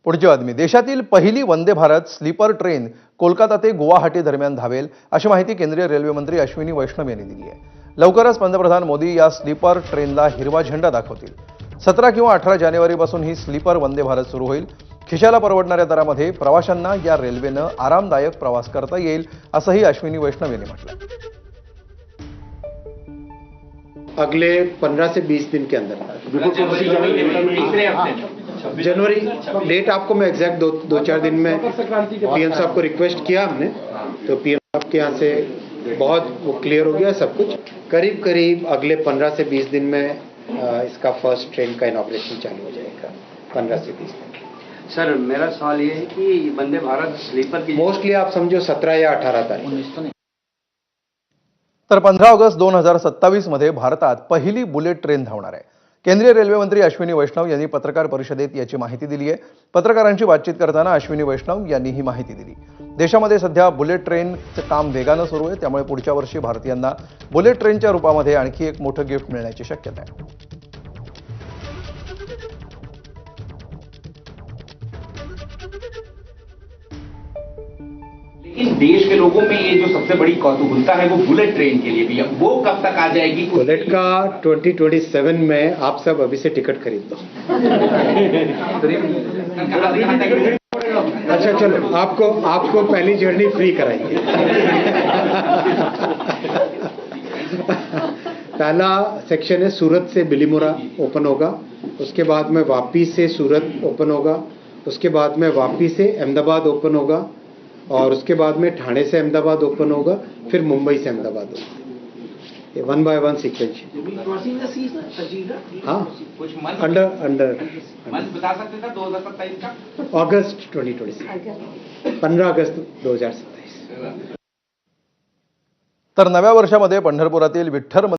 पुढची बातमी. देशातील पहिली वंदे भारत स्लीपर ट्रेन कोलकाता ते गुवाहाटी दरम्यान धावेल अशी माहिती केंद्रीय रेल्वे मंत्री अश्विनी वैष्णव यांनी दिली आहे. लवकरच पंतप्रधान मोदी या स्लीपर ट्रेनला हिरवा झेंडा दाखवतील. 17 किंवा 18 जानेवारीपासून ही स्लीपर वंदे भारत सुरू होईल. खिशाला परवडणाऱ्या दरामध्ये प्रवाशांना या रेल्वेनं आरामदायक प्रवास करता येईल असंही अश्विनी वैष्णव यांनी म्हटलं. अगले 15 से 20 दिन के अंदर जनवरी डेट आपको मैं एग्जैक्ट दो चार दिन में पीएम साहब को रिक्वेस्ट किया हमने, तो पीएम साहब के यहाँ से बहुत वो क्लियर हो गया सब कुछ. करीब करीब अगले 15 से 20 दिन में इसका फर्स्ट ट्रेन का इनॉग्रेशन चालू हो जाएगा. 15 से 20 दिन. सर मेरा सवाल ये है कि वंदे भारत स्लीपर की मोस्टली आप समझो 17 या 18 तारीख. तर 15 ऑगस्ट 2027 मध्ये भारतात पहिली बुलेट ट्रेन धावणार आहे. केंद्रीय रेल्वे मंत्री अश्विनी वैष्णव यांनी पत्रकार परिषदेत याची माहिती दिली आहे. पत्रकारांशी बातचीत करताना अश्विनी वैष्णव यांनी ही माहिती दिली. देशामध्ये सध्या बुलेट ट्रेनचं काम वेगानं सुरू आहे, त्यामुळे पुढच्या वर्षी भारतीयांना बुलेट ट्रेनच्या रूपामध्ये आणखी एक मोठं गिफ्ट मिळण्याची शक्यता आहे. लेकिन देश के लोगों में ये जो सबसे बड़ी कौतूहलता है वो बुलेट ट्रेन के लिए भी है, वो कब तक आ जाएगी? बुलेट का 2027 में आप सब अभी से टिकट खरीद लो. अच्छा चलो, आपको पहली जर्नी फ्री कराएंगे. पहला सेक्शन है सूरत से बिलीमोरा ओपन होगा, उसके बाद में वापी से सूरत ओपन होगा, उसके बाद में वापी से अहमदाबाद ओपन होगा, और उसके बाद में ठाणे से अहमदाबाद ओपन होगा, फिर मुंबई से अहमदाबाद होगा. ये 1 by 1 सीक्वेंस. हाँ, कुछ मंथ बता सकते थे 2027 का? अगस्त 2026, 15 अगस्त 2027. तर नव्या वर्षामध्ये पंढरपुरातील विठ्ठल